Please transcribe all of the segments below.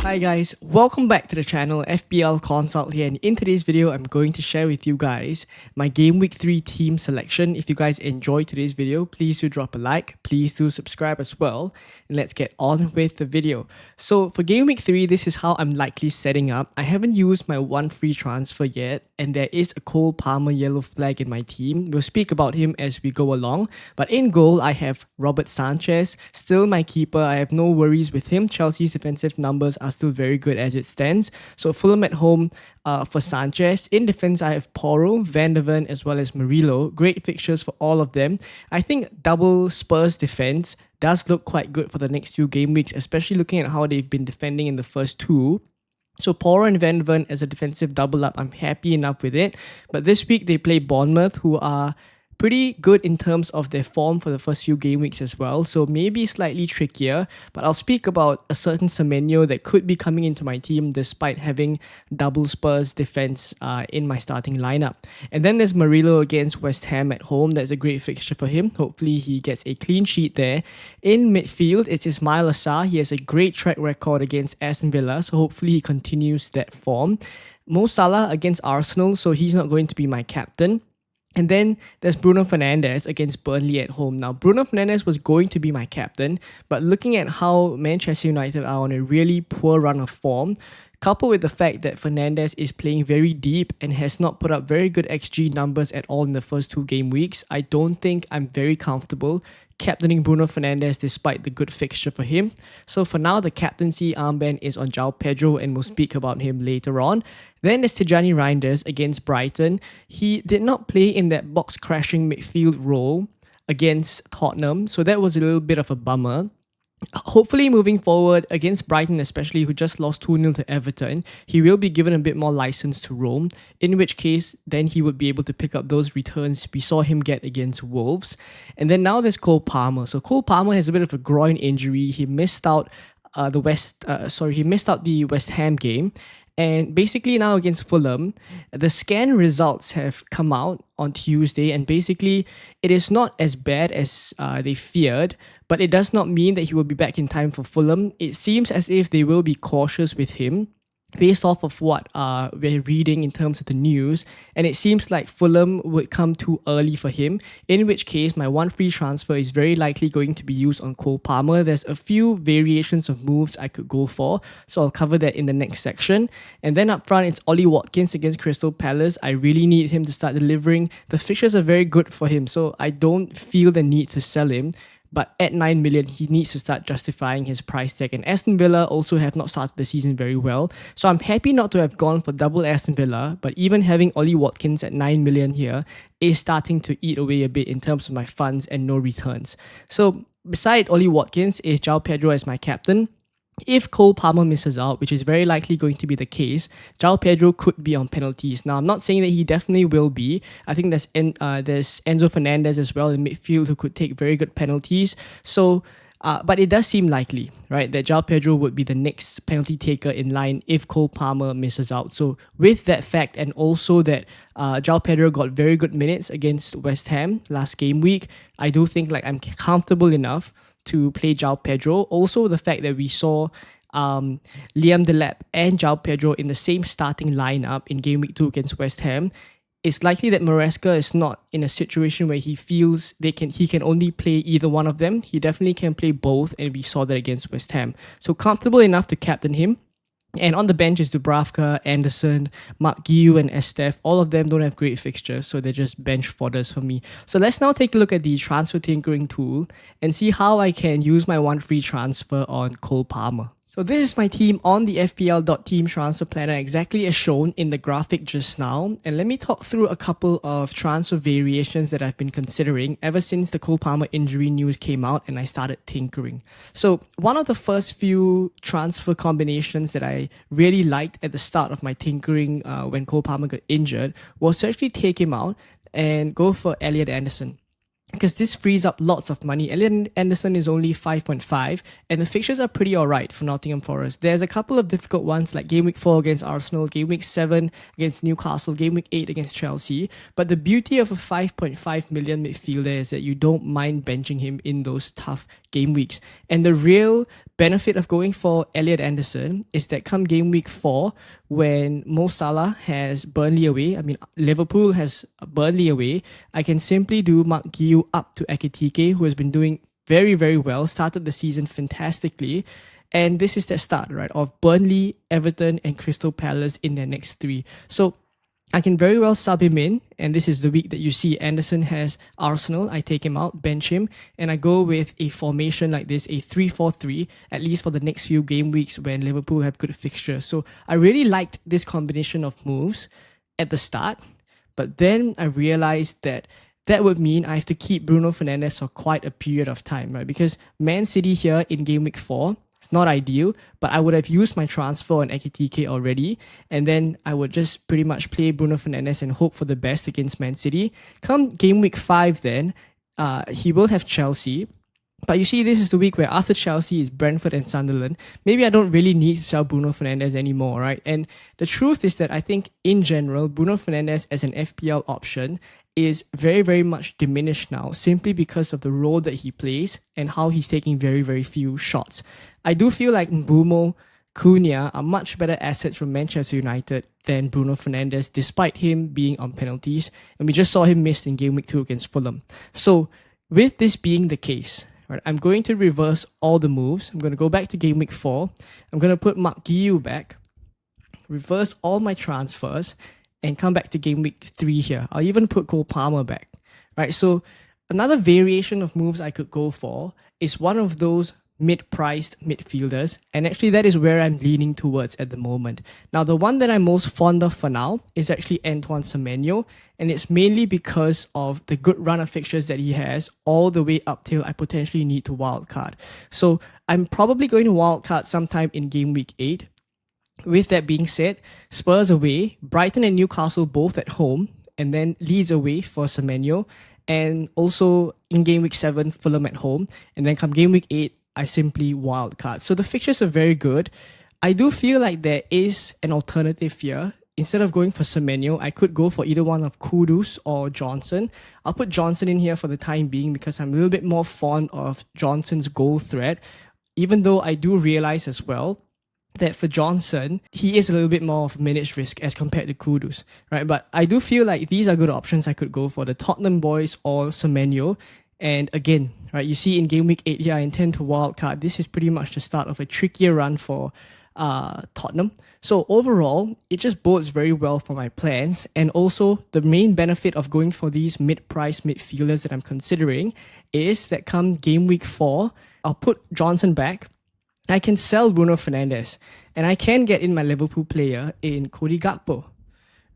Hi guys, welcome back to the channel. FPL Consult here, and in today's video I'm going to share with you guys my Gameweek 3 team selection. If you guys enjoyed today's video, please do drop a like, please do subscribe as well, and let's get on with the video. So for Gameweek 3, this is how I'm likely setting up. I haven't used my one free transfer yet, and there is a Cole Palmer yellow flag in my team. We'll speak about him as we go along, but in goal I have Robert Sanchez, still my keeper. I have no worries with him. Chelsea's defensive numbers are still very good as it stands. So Fulham at home for Sanchez. In defense, I have Porro, Van der Ven, as well as Murillo. Great fixtures for all of them. I think double Spurs defense does look quite good for the next few game weeks, especially looking at how they've been defending in the first two. So Porro and Van der Ven as a defensive double up, I'm happy enough with it. But this week they play Bournemouth, who are pretty good in terms of their form for the first few game weeks as well, so maybe slightly trickier, but I'll speak about a certain Semenyo that could be coming into my team despite having double Spurs defense in my starting lineup. And then there's Murillo against West Ham at home. That's a great fixture for him. Hopefully he gets a clean sheet there. In midfield, it's Ismail Assar. He has a great track record against Aston Villa, so hopefully he continues that form. Mo Salah against Arsenal, so he's not going to be my captain. And then there's Bruno Fernandes against Burnley at home. Now, Bruno Fernandes was going to be my captain, but looking at how Manchester United are on a really poor run of form, coupled with the fact that Fernandes is playing very deep and has not put up very good XG numbers at all in the first two game weeks, I don't think I'm very comfortable captaining Bruno Fernandes despite the good fixture for him. So for now, the captaincy armband is on João Pedro, and we'll speak about him later on. Then there's Tijani Reinders against Brighton. He did not play in that box-crashing midfield role against Tottenham, so that was a little bit of a bummer. Hopefully moving forward against Brighton especially, who just lost 2-0 to Everton, he will be given a bit more license to roam, in which case then he would be able to pick up those returns we saw him get against Wolves. And then now there's Cole Palmer. So Cole Palmer has a bit of a groin injury. He missed out the West Ham game. And basically now against Fulham, the scan results have come out on Tuesday, and basically it is not as bad as they feared, but it does not mean that he will be back in time for Fulham. It seems as if they will be cautious with him based off of what we're reading in terms of the news, and it seems like Fulham would come too early for him, in which case my one free transfer is very likely going to be used on Cole Palmer. There's a few variations of moves I could go for, so I'll cover that in the next section. And then up front, it's Ollie Watkins against Crystal Palace. I really need him to start delivering. The fixtures are very good for him, so I don't feel the need to sell him. But at 9 million, he needs to start justifying his price tag. And Aston Villa also have not started the season very well. So I'm happy not to have gone for double Aston Villa, but even having Ollie Watkins at 9 million here is starting to eat away a bit in terms of my funds and no returns. So beside Ollie Watkins is João Pedro as my captain. If Cole Palmer misses out, which is very likely going to be the case, João Pedro could be on penalties. Now, I'm not saying that he definitely will be. I think there's Enzo Fernandez as well in midfield who could take very good penalties. So, but it does seem likely, right, that João Pedro would be the next penalty taker in line if Cole Palmer misses out. So with that fact, and also that João Pedro got very good minutes against West Ham last game week, I do think like I'm comfortable enough to play João Pedro. Also, the fact that we saw Liam Delap and João Pedro in the same starting lineup in Game Week 2 against West Ham, it's likely that Maresca is not in a situation where he feels he can only play either one of them. He definitely can play both, and we saw that against West Ham. So comfortable enough to captain him. And on the bench is Dubravka, Anderson, Mark Guiu, and Estef. All of them don't have great fixtures, so they're just bench fodders for me. So let's now take a look at the transfer tinkering tool and see how I can use my one free transfer on Cole Palmer. So this is my team on the FPL.team transfer planner, exactly as shown in the graphic just now. And let me talk through a couple of transfer variations that I've been considering ever since the Cole Palmer injury news came out and I started tinkering. So one of the first few transfer combinations that I really liked at the start of my tinkering when Cole Palmer got injured was to actually take him out and go for Elliot Anderson. because this frees up lots of money. Elliot Anderson is only 5.5, and the fixtures are pretty alright for Nottingham Forest. There's a couple of difficult ones like Game Week 4 against Arsenal, Game Week 7 against Newcastle, Game Week 8 against Chelsea. But the beauty of a 5.5 million midfielder is that you don't mind benching him in those tough game weeks. And the real benefit of going for Elliot Anderson is that come Game Week 4, when Mo Salah has Burnley away, Liverpool has Burnley away, I can simply do Mark Guiu up to Ekitike, who has been doing very, very well, started the season fantastically. And this is their start, right, of Burnley, Everton, and Crystal Palace in their next 3. So I can very well sub him in, and this is the week that you see Anderson has Arsenal. I take him out, bench him, and I go with a formation like this, a 3-4-3, at least for the next few game weeks when Liverpool have good fixtures. So I really liked this combination of moves at the start, but then I realized that would mean I have to keep Bruno Fernandes for quite a period of time, right? Because Man City here in Game Week 4, it's not ideal, but I would have used my transfer on Ekitike already, and then I would just pretty much play Bruno Fernandes and hope for the best against Man City. Come Game Week 5 then, he will have Chelsea. But you see, this is the week where after Chelsea is Brentford and Sunderland. Maybe I don't really need to sell Bruno Fernandes anymore, right? And the truth is that I think in general, Bruno Fernandes as an FPL option is very, very much diminished now simply because of the role that he plays and how he's taking very, very few shots. I do feel like Mbeumo, Cunha are much better assets from Manchester United than Bruno Fernandes, despite him being on penalties. And we just saw him miss in Game Week 2 against Fulham. So with this being the case, right, I'm going to reverse all the moves. I'm going to go back to Game Week 4. I'm going to put Mark Guiu back, reverse all my transfers, and come back to Game Week 3 here. I'll even put Cole Palmer back, right? So another variation of moves I could go for is one of those mid-priced midfielders, and actually that is where I'm leaning towards at the moment. Now, the one that I'm most fond of for now is actually Antoine Semenyo, and it's mainly because of the good run of fixtures that he has all the way up till I potentially need to wildcard. So I'm probably going to wildcard sometime in Game Week 8. With that being said, Spurs away, Brighton and Newcastle both at home, and then Leeds away for Semenyo, and also in Game Week 7, Fulham at home, and then come Game Week 8, I simply wildcard. So the fixtures are very good. I do feel like there is an alternative here. Instead of going for Semenyo, I could go for either one of Kudus or Johnson. I'll put Johnson in here for the time being because I'm a little bit more fond of Johnson's goal threat, even though I do realize as well that for Johnson, he is a little bit more of minutes risk as compared to Kudus, right? But I do feel like these are good options I could go for, the Tottenham boys or Semenyo. And again, right, you see in Game Week 8 here, I intend to wildcard. This is pretty much the start of a trickier run for Tottenham. So overall, it just bodes very well for my plans. And also, the main benefit of going for these mid-price midfielders that I'm considering is that come Game Week 4, I'll put Johnson back. I can sell Bruno Fernandes, and I can get in my Liverpool player in Cody Gakpo,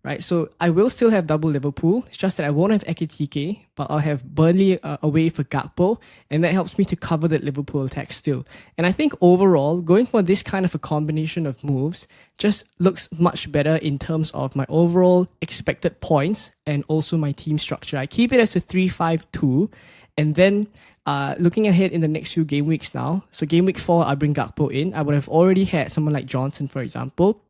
right? So I will still have double Liverpool. It's just that I won't have Ekitike, but I'll have Burnley away for Gakpo, and that helps me to cover that Liverpool attack still. And I think overall, going for this kind of a combination of moves just looks much better in terms of my overall expected points and also my team structure. I keep it as a 3-5-2, and then looking ahead in the next few game weeks now, so game week 4, I bring Gakpo in. I would have already had someone like Johnson, for example.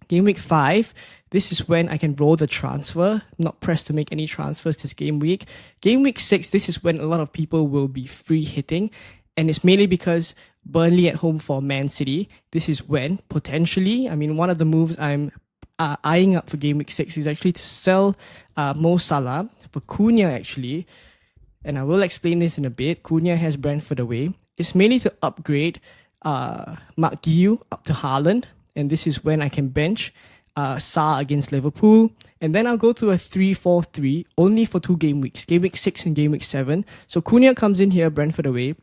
Game week 5, this is when I can roll the transfer. I'm not pressed to make any transfers this game week. Game week 6, this is when a lot of people will be free hitting. And it's mainly because Burnley at home for Man City. This is when, potentially, one of the moves I'm eyeing up for game week 6 is actually to sell Mo Salah for Cunha, actually. And I will explain this in a bit. Cunha has Brentford away. It's mainly to upgrade Mark Guiu up to Haaland. And this is when I can bench Sa against Liverpool. And then I'll go to a 3-4-3 only for 2 game weeks. Game week 6 and game week 7. So Cunha comes in here, Brentford away.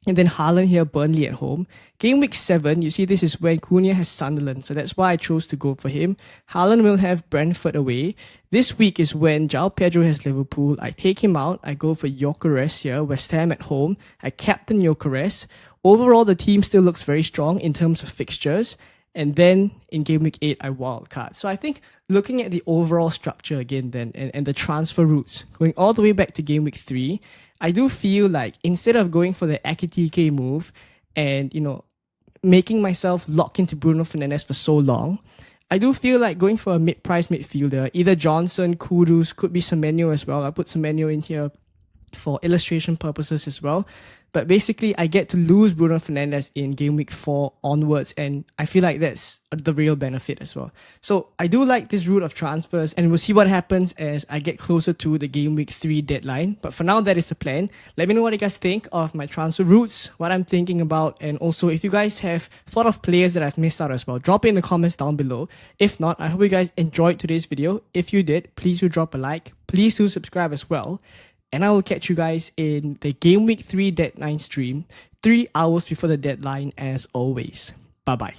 And then Haaland here, Burnley at home. Game week 7, you see this is when Cunha has Sunderland. So that's why I chose to go for him. Haaland will have Brentford away. This week is when João Pedro has Liverpool. I take him out. I go for Gyökeres here, West Ham at home. I captain Gyökeres. Overall, the team still looks very strong in terms of fixtures. And then in game week 8, I wildcard. So I think looking at the overall structure again then and the transfer routes, going all the way back to game week 3, I do feel like instead of going for the Ekitike move and, making myself lock into Bruno Fernandes for so long, I do feel like going for a mid-price midfielder, either Johnson, Kudus, could be Semenyo as well. I put Semenyo in here for illustration purposes as well. But basically, I get to lose Bruno Fernandes in game week 4 onwards, and I feel like that's the real benefit as well. So I do like this route of transfers, and we'll see what happens as I get closer to the game week 3 deadline. But for now, that is the plan. Let me know what you guys think of my transfer routes, what I'm thinking about, and also if you guys have thought of players that I've missed out as well, drop it in the comments down below. If not, I hope you guys enjoyed today's video. If you did, please do drop a like. Please do subscribe as well. And I will catch you guys in the Game Week 3 deadline stream, 3 hours before the deadline as always. Bye-bye.